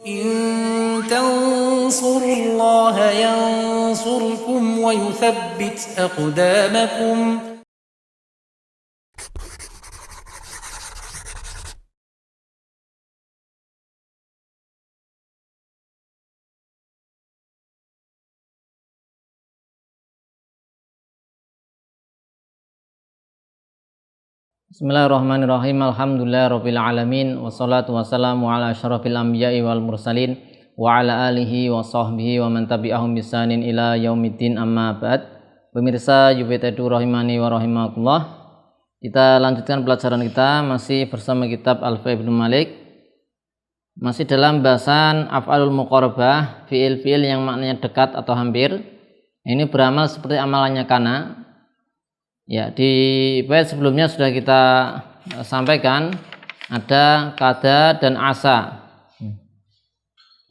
إن تنصروا الله ينصركم ويثبت أقدامكم. Bismillahirrahmanirrahim. Alhamdulillahirabbil alamin wassalatu wassalamu ala asyrafil anbiya'i wal mursalin wa ala alihi wa sahbihi wa man tabi'ahum bisanin ila yaumiddin, amma ba'd. Pemirsa UPT rahimani wa rahimakumullah. Kita lanjutkan pelajaran kita masih bersama kitab Alfiya Ibnu Malik. Masih dalam bahasan af'alul muqarabah, fi'il-fi'il yang maknanya dekat atau hampir. Ini beramal seperti amalannya kana. Ya, di bait sebelumnya sudah kita sampaikan ada kada dan asa.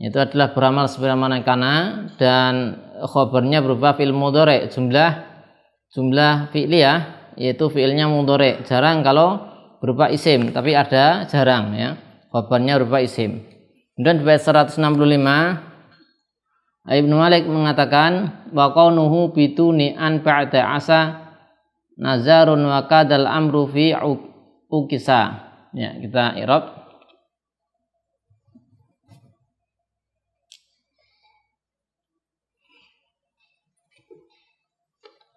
Itu adalah beramal seperti amalan kana dan khobarnya berupa fi'il mudhari, jumlah fi'liyah, yaitu fi'ilnya mudhari. Jarang kalau berupa isim, tapi ada jarang ya. Khobarnya berupa isim. Kemudian di bait 165 Ibnu Malik mengatakan wa qaunuhu bituni an ba'da asa nazarun wa kadal amru fi ukisa. Ya, kita i'rab.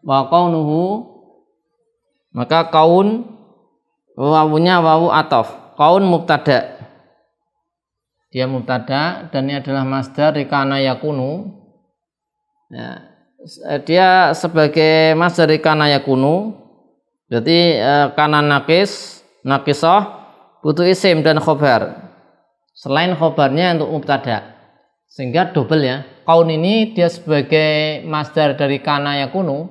Wa qaunuhu, maka kaun wawunya wawu ataf. Kaun mubtada. Dia mubtada dan ini adalah masdar di kana yakunu. Ya. Dia sebagai masdar kana yakunu, berarti kana nakisah butuh isim dan khobar selain khobarnya untuk mubtada, sehingga double ya. Kaun ini dia sebagai masdar dari kana yakunu,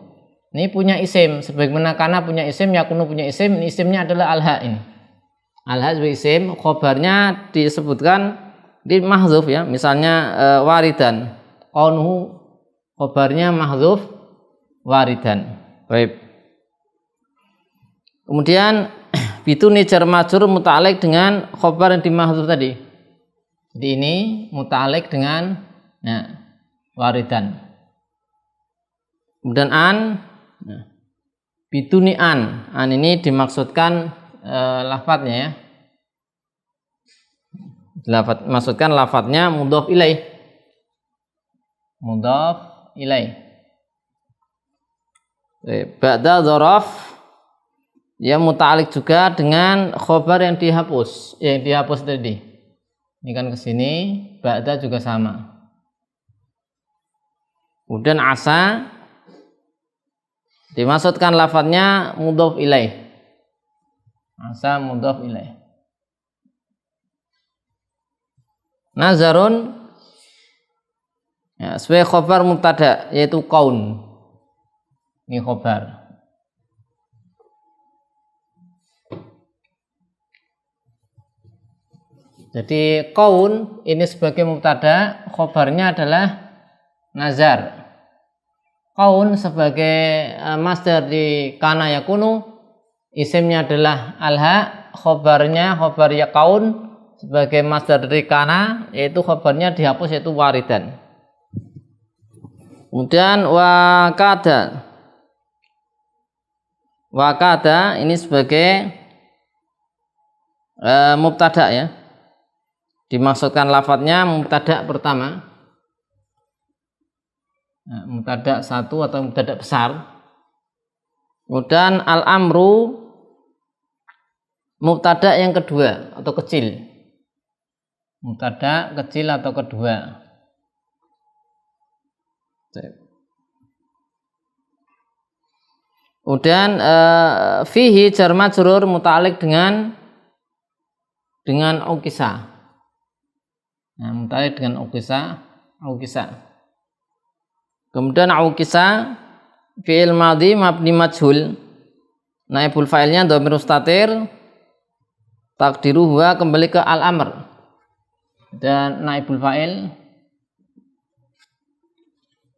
ini punya isim sebagaimana kana punya isim, yakunu punya isim. Isimnya adalah alha. Ini alha sebagai isim, khobarnya disebutkan di mahdzuf ya, misalnya waridan, kaunuhu khobarnya mahdzuf waridan. Baik. Kemudian bituni jar majrur muta'alliq dengan khobar yang dimahdzuf tadi. Jadi ini muta'alliq dengan ya, waridan. Kemudian an, bituni an ini dimaksudkan lafadznya ya. Maksudkan lafadznya mudhof ilaih. Mudhof ilaih. Ba'da dzaraf ya muta'alliq juga dengan khobar yang dihapus, tadi. Ini kan ke sini, ba'da juga sama. Kemudian asa dimaksudkan lafadznya mudhof ilaih. Asa mudhof ilaih. Nazarun ya, sebagai khobar mubtada yaitu kaun. Ini khobar. Jadi kaun ini sebagai mubtada, khobarnya adalah nazar. Kaun sebagai masdar di kana yakunu, isimnya adalah alha, khobarnya khobar ya kaun sebagai masdar dari kana, yaitu khobarnya dihapus yaitu waridan. Kemudian wakada ini sebagai mubtada ya, dimaksudkan lafadznya mubtada pertama, mubtada satu atau mubtada besar. Kemudian al-amru mubtada yang kedua atau kecil, mubtada kecil atau kedua. Kemudian fihi jar majrur muta'alliq dengan ukisa. Nah, muta'alliq dengan ukisa. Kemudian ukisa fi'il madhi mabni majhul. Naibul fa'ilnya dhamir mustatir. Takdiru huwa kembali ke al-amr. Dan naibul fa'il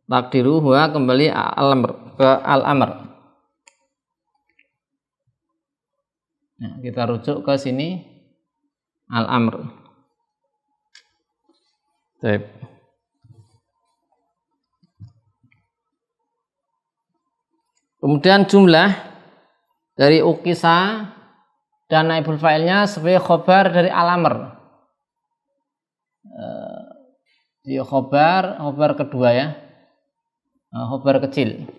takdiru huwa kembali ke al-amr. Nah, kita rujuk ke sini al-amr. Baik. Kemudian jumlah dari ukisa dan naibul fa'ilnya sebagai khobar dari al-amr. Dia khobar kedua ya. Khobar kecil.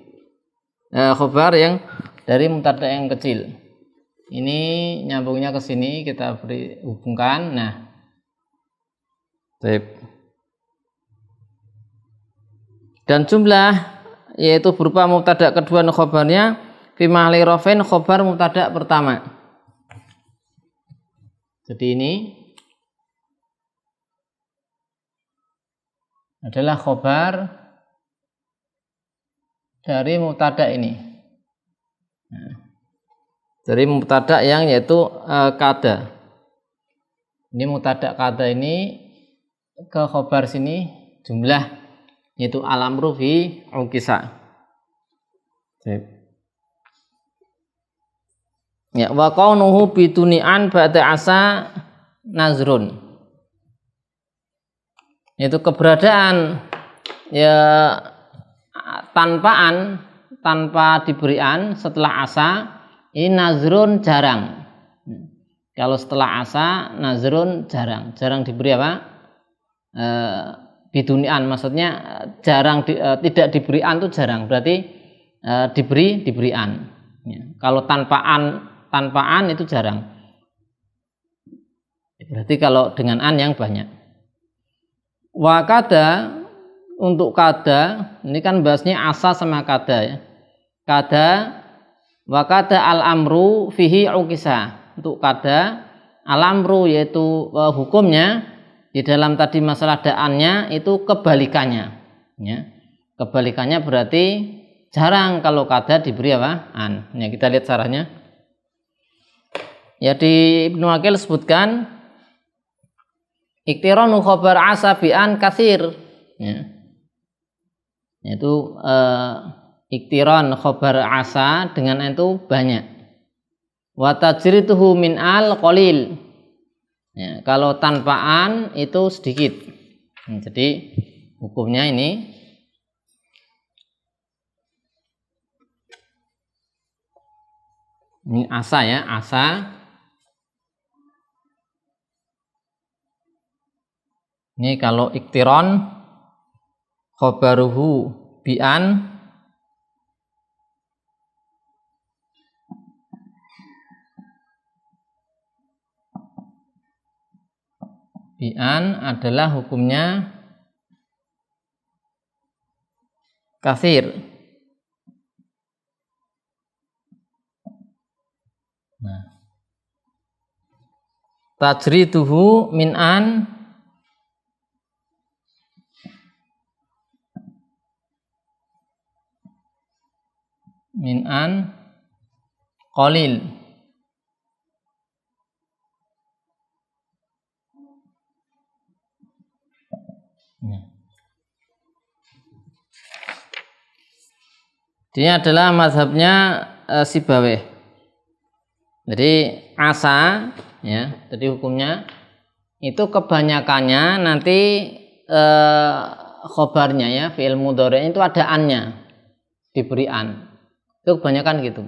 Khobar yang dari mubtada yang kecil. Ini nyambungnya ke sini, kita beri hubungkan. Nah. Baik. Dan jumlah yaitu berupa mubtada kedua dan khobarnya fi mahli rafain khobar mubtada pertama. Jadi ini adalah khobar dari mubtada ini. Nah, dari mubtada yang yaitu kada. Ini mubtada kada ini ke khobar sini jumlah yaitu al-amru fi ukisa. Ya, wa qaunuhu bituni'an ba'da asa nazrun. Yaitu keberadaan ya tanpa diberi an setelah asa ini nazrun jarang. Kalau setelah asa nazrun jarang diberi apa? Bidunian maksudnya jarang tidak diberi an itu jarang, berarti diberi an ya. Kalau tanpa an itu jarang, berarti kalau dengan an yang banyak. Wa kada, untuk kada ini kan bahasnya asa sama kada ya. Kada wa kada al amru fihi ukisa. Untuk kada al amru yaitu hukumnya di dalam tadi masalah da'annya itu kebalikannya ya. Kebalikannya berarti jarang kalau kada diberi apa? An. Ya, kita lihat caranya. Ya, di Ibnu Aqil sebutkan iktiranu khabar asa bi an katsir ya. Yaitu iktiran khabar asa dengan itu banyak. Wa tajrituhu min al qalil. Ya, kalau tanpa an itu sedikit. Jadi hukumnya ini asa ya, asa. Ini kalau iktiron khobaruhu bi'an adalah hukumnya katsir. Nah, tajriduhu min an qalil. Ini adalah mazhabnya Sibawayh. Jadi asa ya, jadi hukumnya itu kebanyakannya nanti khobarnya ya, fi'il mudhari itu ada annya, diberi an. Itu kebanyakan gitu.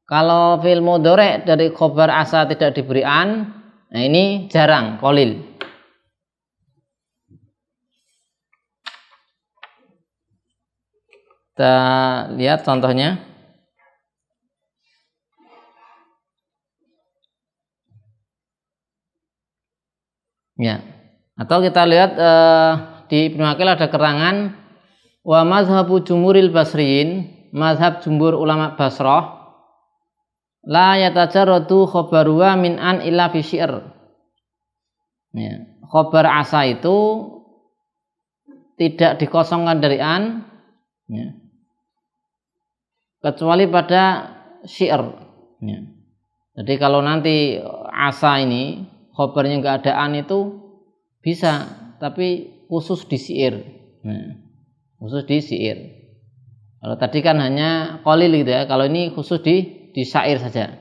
Kalau fi'il mudhari dari khobar asa tidak diberi an, nah ini jarang, qalil. Kita lihat contohnya. Ya. Atau kita lihat di Ibnu Aqil ada keterangan wa mazhabu jumhuril basriyin, mazhab jumhur ulama Basrah, la yatajarradu khabaruha min an illa fi syi'r. Ya. Khabar asa itu tidak dikosongkan dari an ya, kecuali pada syi'r ya. Jadi kalau nanti asa ini khobarnya nggak ada an itu bisa, tapi khusus di syi'r ya. Khusus di syi'r. Kalau tadi kan hanya qalil gitu ya, kalau ini khusus di syair saja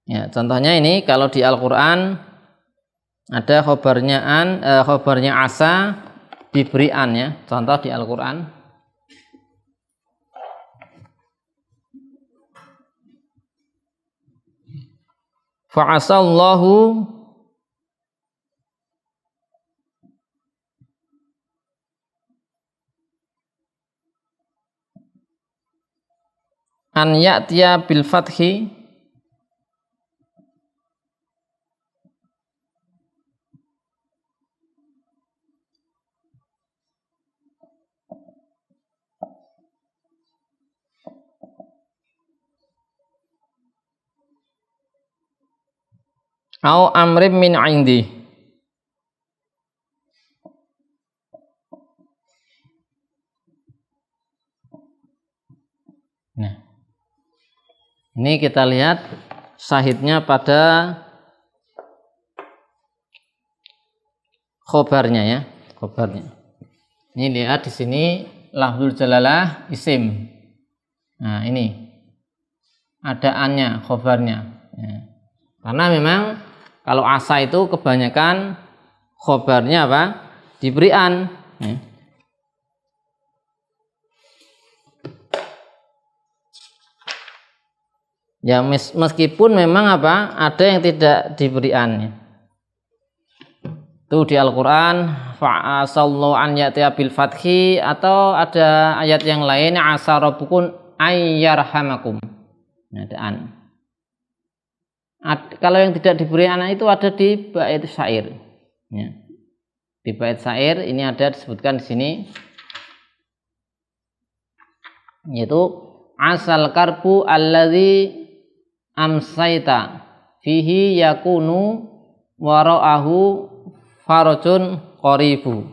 ya. Contohnya ini kalau di Al-Quran Ada khobarnya asa diberi an ya. Contoh di Al-Qur'an. Fa'asallahu an ya'tiya bil fathi au amrim min indi. Nah, ini kita lihat syahidnya pada khobarnya ya, khobarnya. Ini lihat di sini lafzul jalalah isim. Nah, ini ada annya khobarnya. Ya. Karena memang kalau asa itu kebanyakan khobarnya apa? Diberi an. Ya. Ya meskipun memang apa? Ada yang tidak diberi an. Itu di Al-Qur'an fa'asallahu an ya'tiya bil fathi, atau ada ayat yang lain asa rabbukum ayyarhamakum. Nah, ada an. Kalau yang tidak diberi anak itu ada di bait syair. Ya. Di bait syair ini ada disebutkan di sini, yaitu asal karbu alladzi amsaita fihi yakunu wara'ahu farajun qaribu.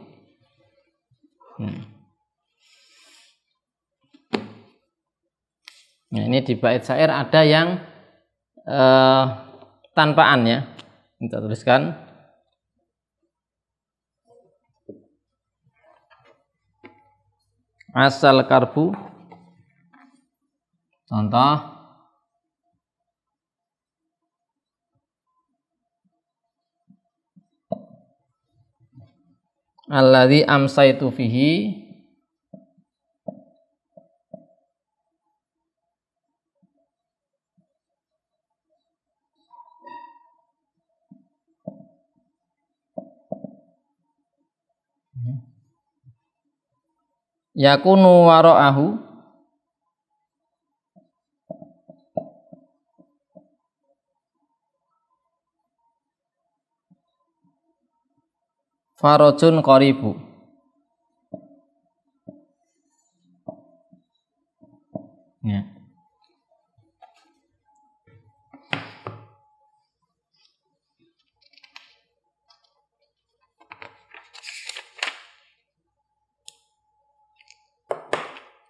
Nah, ini di bait syair ada yang tanpaan ya. Kita tuliskan asal karbu. Contoh alladzi amsaitu fihi yakunu wara'ahu farajun qaribu. Ya.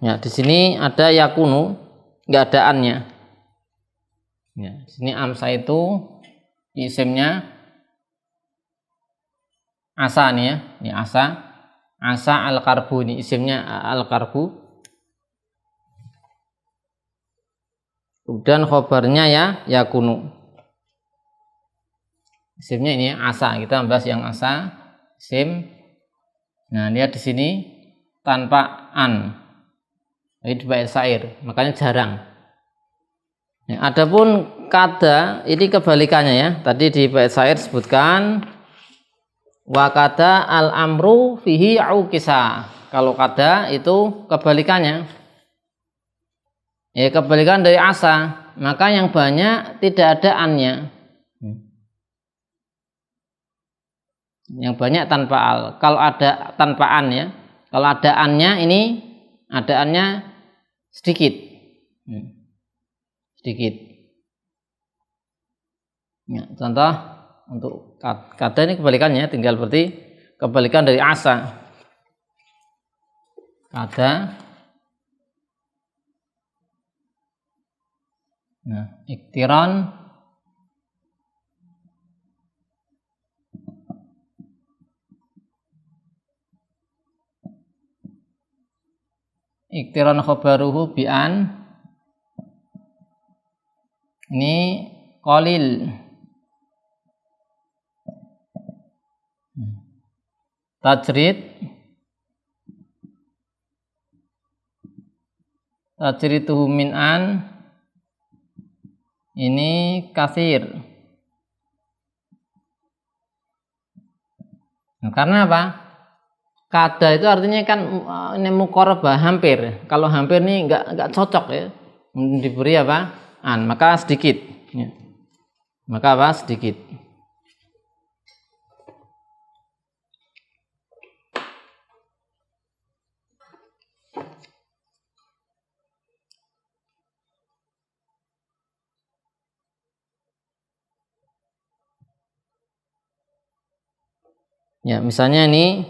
Ya, di sini ada yakunu, enggak ada annya. Ya, di sini amsa itu isimnya asa nih ya. Ini asa al-karbu, ini isimnya al-karbu. Kemudian khobarnya ya yakunu. Isimnya ini asa, kita membahas yang asa, isim. Nah, lihat di sini tanpa an. Ini di bait syair, makanya jarang. Ya, adapun kada ini kebalikannya ya. Tadi di bait syair sebutkan wa kada al amru fihi aukisa. Kalau kada itu kebalikannya. Ya, kebalikan dari asa, maka yang banyak tidak ada annya. Yang banyak tanpa al. Kalau ada tanpa an ya. Kalau ada annya ini ada annya sedikit. Sedikit. Ya, contoh untuk kata ini kebalikannya, tinggal berarti kebalikan dari asa. Kada. Nah, iktiran. Iktiran khobaruhu bi'an. Ini qalil. tajriduhu min an ini katsir. Nah, karena apa? Kada itu artinya kan ini muqarabah hampir. Kalau hampir ini enggak cocok ya. Diberi apa? An, maka sedikit. Ya. Maka apa? Sedikit. Ya, misalnya ini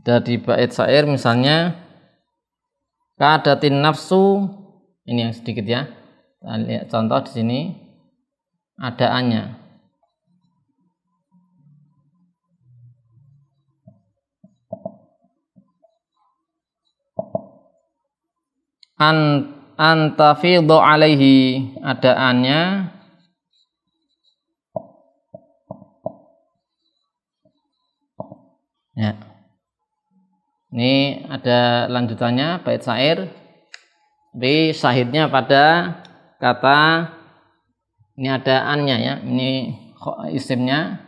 dari bait syair misalnya kadatin nafsu, ini yang sedikit ya. Kita lihat contoh di sini adaannya. Antafidhu alaihi, adaannya ya. Ini ada lanjutannya bait syair. Di syahidnya pada kata ini ada annya ya. Ini isimnya.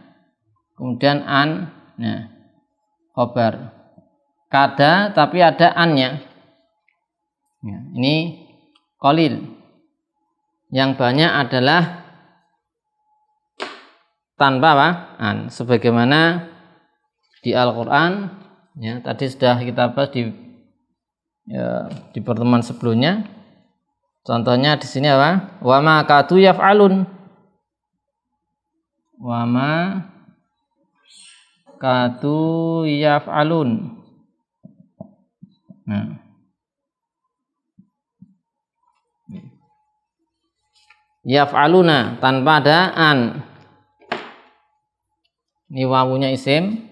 Kemudian an, nah, khobar. Kada tapi ada annya. Ya, ini qalil. Yang banyak adalah tanpa apa? An. Sebagaimana di Al-Qur'an ya, tadi sudah kita bahas di pertemuan sebelumnya. Contohnya di sini apa? Wa ma kadu yaf'alun. Wa ma kadu yaf'alun. Nah. Yaf'aluna tanpa ada an. Ini wawunya isim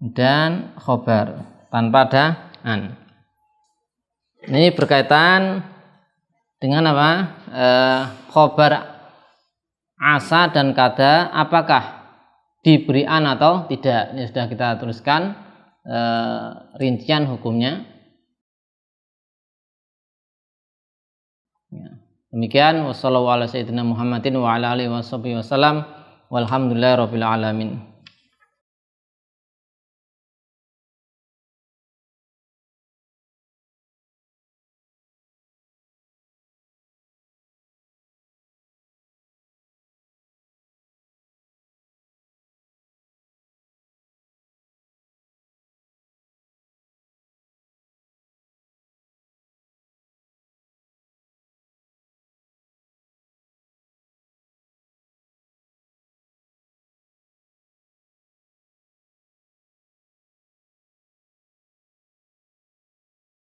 dan khobar tanpa ada an. Ini berkaitan dengan apa? Khobar asa dan kada apakah diberi an atau tidak. Ini sudah kita tuliskan rincian hukumnya. Ya. Demikian wassalamualaikum warahmatullahi wabarakatuh. Walhamdulillahirabbil alamin.